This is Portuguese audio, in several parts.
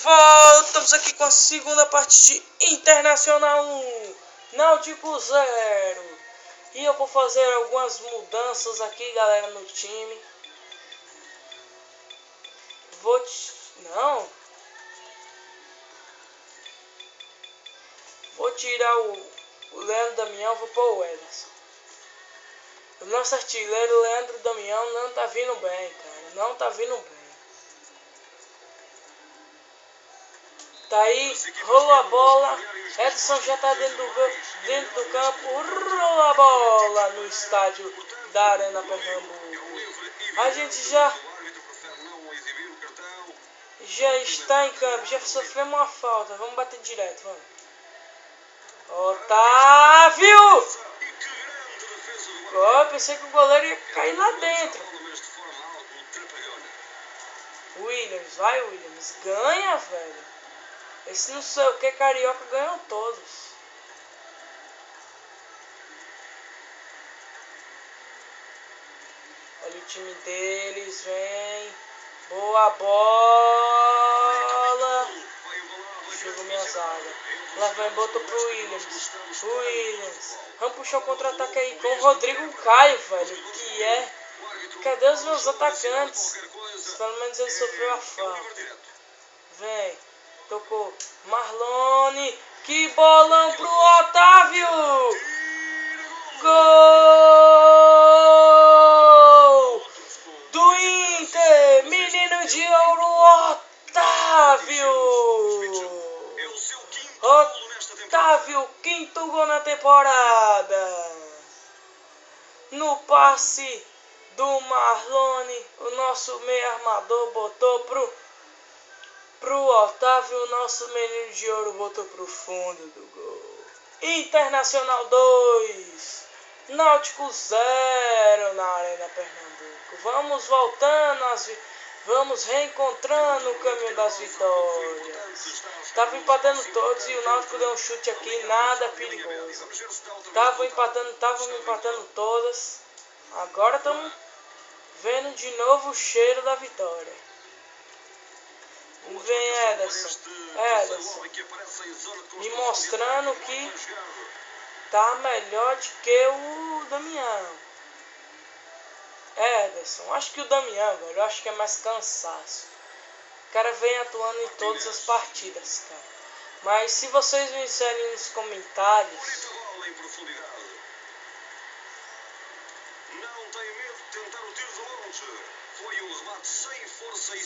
Voltamos aqui com a segunda parte de Internacional 1, Náutico 0. E eu vou fazer algumas mudanças aqui, galera, no time. Vou tirar o Leandro Damião, vou pôr o Ederson. O nosso artilheiro Leandro Damião não tá vindo bem, cara. Não tá vindo bem. Tá aí, rolou a bola. Edson já tá dentro do campo. Rolou a bola no estádio da Arena Pernambuco. A gente já está em campo. Já sofremos uma falta. Vamos bater direto, vamos. Otávio! Oh, pensei que o goleiro ia cair lá dentro. Williams, vai Williams. Ganha, velho. Esse não sei o que, carioca ganhou todos. Olha o time deles, vem. Boa bola. Chegou minha zaga. Lá vem, botou pro Williams. Vamos puxar o contra-ataque aí com o Rodrigo Caio, velho. Que é? Cadê os meus atacantes? Pelo menos ele sofreu a falta. Vem. Tocou. Marlone. Que bolão pro Otávio. Gol do Inter. Menino de ouro, Otávio. Otávio, quinto gol na temporada. No passe do Marlone, o nosso meio armador botou pro Otávio, o nosso menino de ouro botou pro fundo do gol. Internacional 2, Náutico 0 na Arena Pernambuco. Vamos voltando, vamos reencontrando o caminho das vitórias. Tava empatando todos e o Náutico deu um chute aqui, nada perigoso. Tava empatando todas. Agora estamos vendo de novo o cheiro da vitória. Vem Ederson, me mostrando que tá melhor do que o Damião. Ederson, acho que o Damião, velho, eu acho que é mais cansaço. O cara vem atuando em todas as partidas, cara. Mas se vocês me disserem nos comentários,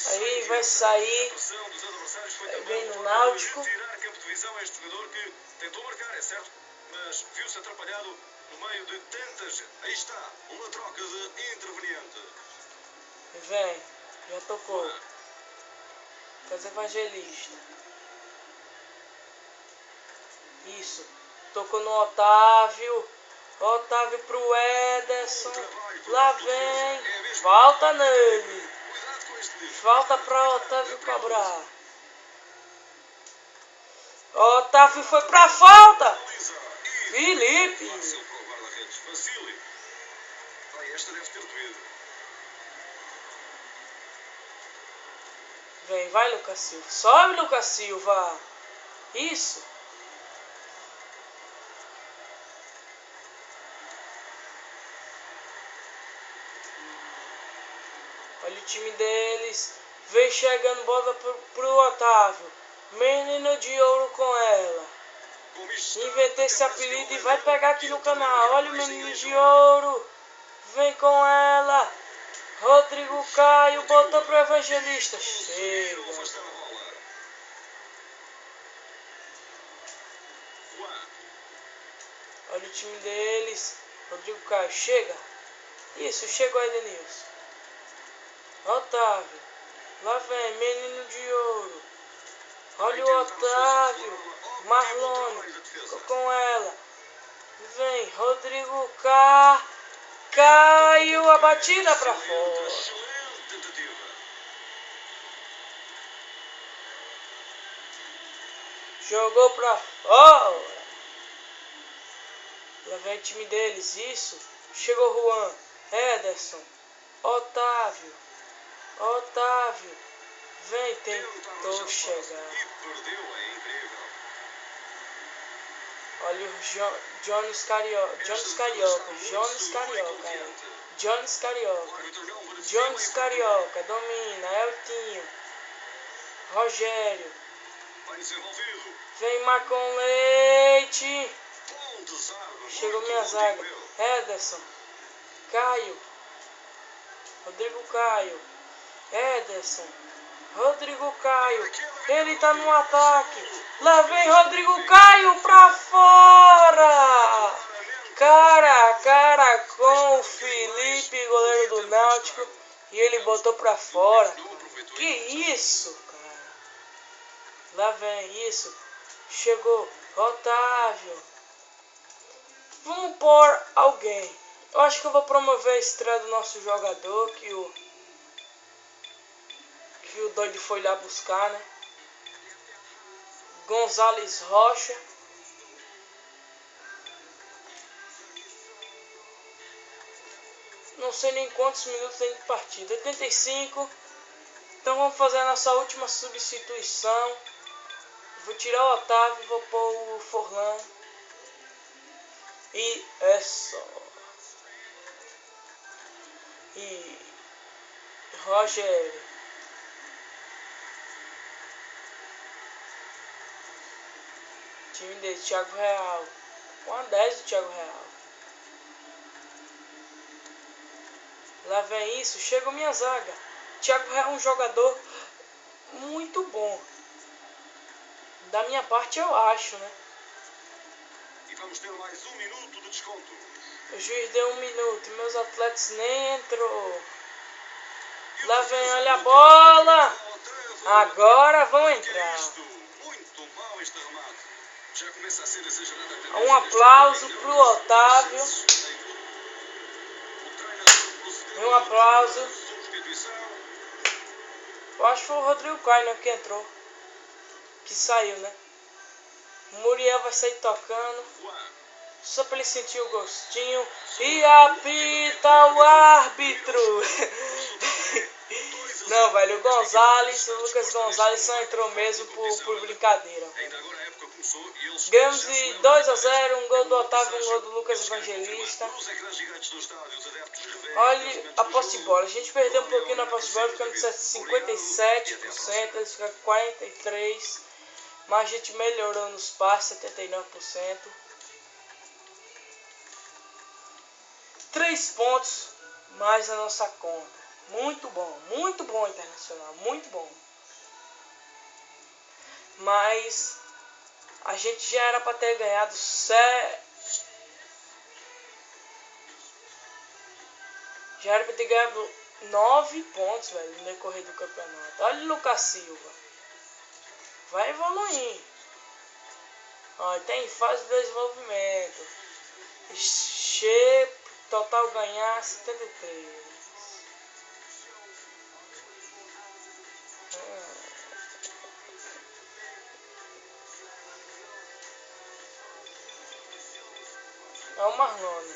aí vai sair, vem no Náutico. Este jogador que tentou marcar, é certo, mas viu-se atrapalhado no meio de tantas. Aí está, uma troca de interveniente. Vem, já tocou. Faz Evangelista. Isso, tocou no Otávio. Otávio pro Ederson. Lá vem. Falta nele. Falta pra Otávio cobrar. Otávio foi pra falta. Felipe. Vem, vai Lucas Silva. Sobe Lucas Silva. Isso. Olha o time deles. Vem chegando, bola pro Otávio. Menino de ouro com ela. Inventei esse apelido e vai pegar aqui no canal. Olha o menino de ouro. Vem com ela. Rodrigo Caio botou pro Evangelista. Chega. Olha o time deles. Rodrigo Caio, chega. Isso, chegou aí, Denilson. Otávio. Lá vem, menino de ouro. Olha o Otávio. Marlone. Ficou com ela. Vem, Rodrigo Caiu a batida pra fora. Jogou pra fora. Lá vem o time deles, isso. Chegou Juan, Ederson, Otávio. Vem, tentou chegar. E perdeu, é incrível. Olha o Jones Carioca. Jones Carioca. Jones Carioca. Domina. Eltinho. Rogério. Vai desenvolvido. Vem Marcon Leite. Bom desarme. Chegou minha zaga. Ederson. Caio. Rodrigo Caio. Ederson. Rodrigo Caio. Ele tá no ataque. Lá vem Rodrigo Caio pra fora. Cara a cara com o Felipe, goleiro do Náutico. E ele botou pra fora. Que isso, cara. Lá vem isso. Chegou Otávio. Vamos pôr alguém. Eu acho que eu vou promover a estreia do nosso jogador que o doido foi lá buscar, né? Gonzalez Rocha. Não sei nem quantos minutos tem de partida. 85. Então vamos fazer a nossa última substituição. Vou tirar o Otávio e vou pôr o Forlan. E é só. E Rogério. Time de Thiago Real. 1-10 do Thiago Real. Lá vem isso. Chega minha zaga. Thiago Real é um jogador muito bom. Da minha parte eu acho, né? E vamos ter mais 1 minuto de desconto. O juiz deu 1 minuto. Meus atletas nem entrou. Lá vem, olha a bola. Agora vão entrar. Muito mal este remate. Já começa a ser exagerada. Um aplauso pro Otávio. Um aplauso. Eu acho que foi o Rodrigo Caio, né, que entrou. Que saiu, né? O Muriel vai sair tocando. Só pra ele sentir o gostinho. E apita o árbitro. Não, velho, o Gonzalez, o Lucas Gonzalez só entrou mesmo por brincadeira. Ganhamos de 2-0, um gol do Otávio, um gol do Lucas Evangelista. Olha a posse de bola. A gente perdeu um pouquinho na posse de bola, ficando de 57%, eles ficam com 43%. Mas a gente melhorou nos passes, 79%. 3 pontos mais a nossa conta. Muito bom Internacional, muito bom. Mas a gente já era para ter ganhado 9 pontos, velho, no decorrer do campeonato. Olha o Lucas Silva. Vai evoluir. Ó, tem fase de desenvolvimento. Total ganhar 73. É o Marlone.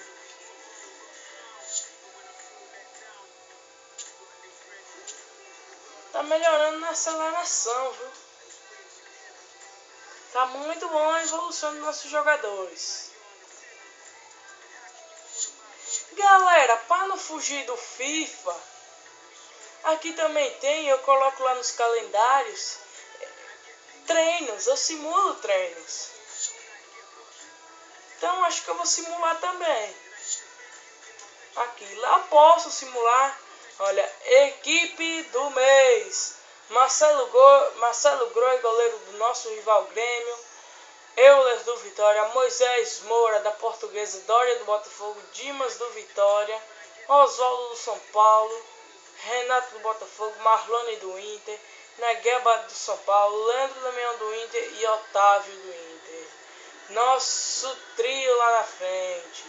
Tá melhorando na aceleração, viu? Tá muito bom a evolução dos nossos jogadores. Galera, para não fugir do FIFA, aqui também tem, eu coloco lá nos calendários, treinos, eu simulo treinos. Então acho que eu vou simular também. Aqui, lá eu posso simular. Olha, equipe do mês. Marcelo Groi, goleiro do nosso rival Grêmio. Euler do Vitória. Moisés Moura da Portuguesa. Dória do Botafogo. Dimas do Vitória. Oswaldo do São Paulo. Renato do Botafogo. Marlone do Inter. Negueba do São Paulo. Leandro Damião do Inter. E Otávio do Inter. Nosso trio lá na frente.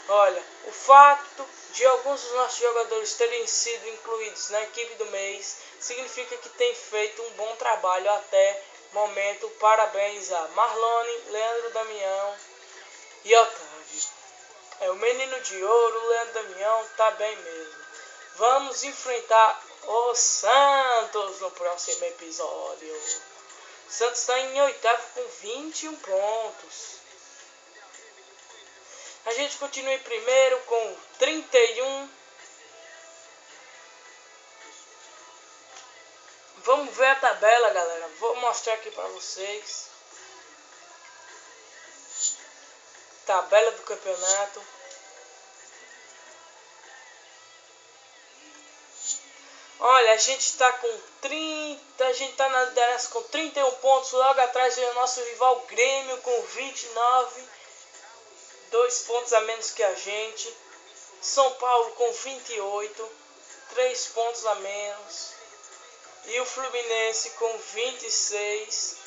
Olha, o fato de alguns dos nossos jogadores terem sido incluídos na equipe do mês significa que tem feito um bom trabalho até momento. Parabéns a Marlone, Leandro Damião e Otávio. É o menino de ouro, Leandro Damião, tá bem mesmo. Vamos enfrentar o Santos no próximo episódio. Santos está em oitavo com 21 pontos. A gente continua em primeiro com 31. Vamos ver a tabela, galera. Vou mostrar aqui para vocês. Tabela do campeonato. Olha, a gente está com 30, a gente está na liderança com 31 pontos. Logo atrás vem o nosso rival Grêmio com 29, 2 pontos a menos que a gente. São Paulo com 28, 3 pontos a menos. E o Fluminense com 26.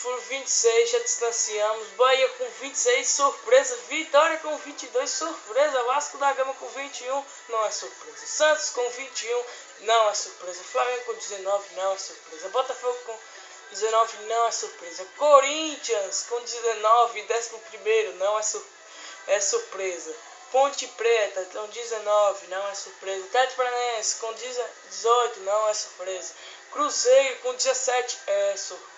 Por 26 já distanciamos. Bahia com 26, surpresa. Vitória com 22, surpresa. Vasco da Gama com 21, não é surpresa. Santos com 21, não é surpresa. Flamengo com 19, não é surpresa. Botafogo com 19, não é surpresa. Corinthians com 19, 11º, não é surpresa. Ponte Preta com 19, não é surpresa. Atlético Paranaense com 18, não é surpresa. Cruzeiro com 17, é surpresa.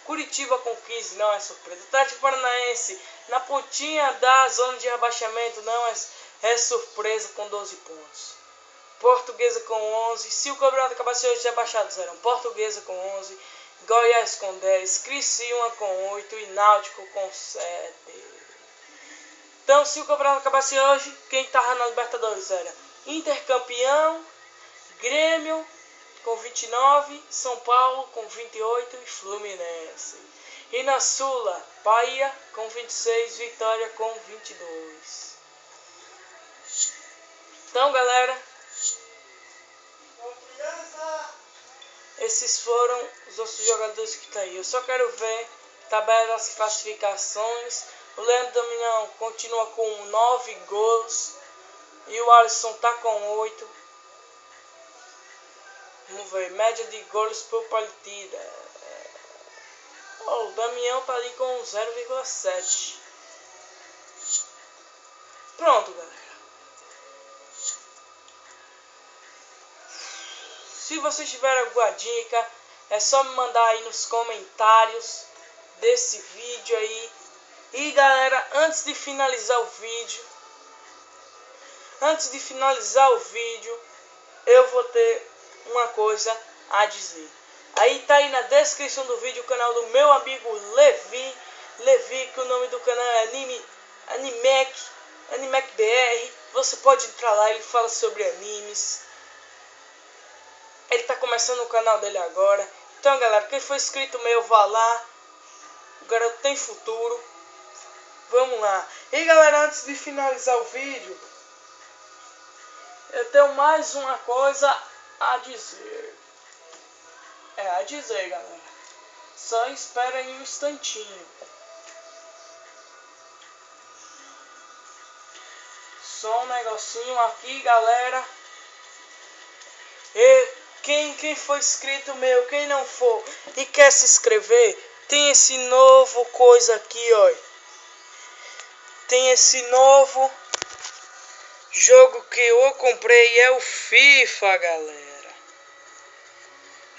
Curitiba com 15, não é surpresa. Atlético Paranaense na pontinha da zona de rebaixamento, não é surpresa, com 12 pontos. Portuguesa com 11. Se o campeonato acabasse hoje, rebaixados serão Portuguesa com 11, Goiás com 10, Criciúma com 8 e Náutico com 7. Então, se o campeonato acabasse hoje, quem estava na Libertadores era Intercampeão, Grêmio com 29, São Paulo com 28 e Fluminense. E na Sula, Bahia com 26, Vitória com 22. Então, galera, esses foram os nossos jogadores que estão aí. Eu só quero ver a tabela das classificações. O Leandro Damião continua com 9 gols e o Alisson tá com 8. Vamos ver, média de gols por partida. O Damião tá ali com 0,7. Pronto, galera. Se vocês tiverem alguma dica, é só me mandar aí nos comentários desse vídeo aí. E galera, antes de finalizar o vídeo, eu vou ter uma coisa a dizer. Aí tá aí na descrição do vídeo o canal do meu amigo Levi, que o nome do canal é Animec BR. Você pode entrar lá, ele fala sobre animes. Ele tá começando o canal dele agora. Então galera, quem for inscrito meu, vá lá. O garoto tem futuro. Vamos lá. E galera, antes de finalizar o vídeo, eu tenho mais uma coisa a dizer. Galera. Só espera aí um instantinho. Só um negocinho aqui, galera. E quem for inscrito meu, quem não for e quer se inscrever, tem esse novo coisa aqui, ó. Tem esse novo jogo que eu comprei, é o FIFA, galera.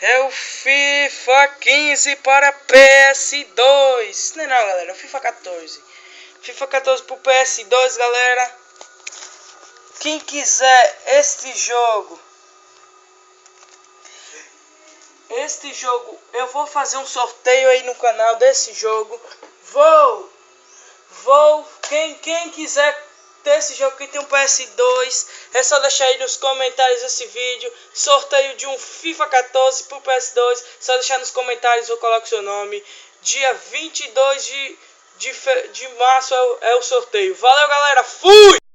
É o FIFA 15 para PS2. Não, galera, é o FIFA 14. FIFA 14 para o PS2, galera. Quem quiser este jogo, eu vou fazer um sorteio aí no canal desse jogo. Quem quiser ter esse jogo que tem um PS2, é só deixar aí nos comentários esse vídeo. Sorteio de um FIFA 14 pro PS2. Só deixar nos comentários, eu coloco seu nome. Dia 22 de março é o sorteio. Valeu, galera, fui!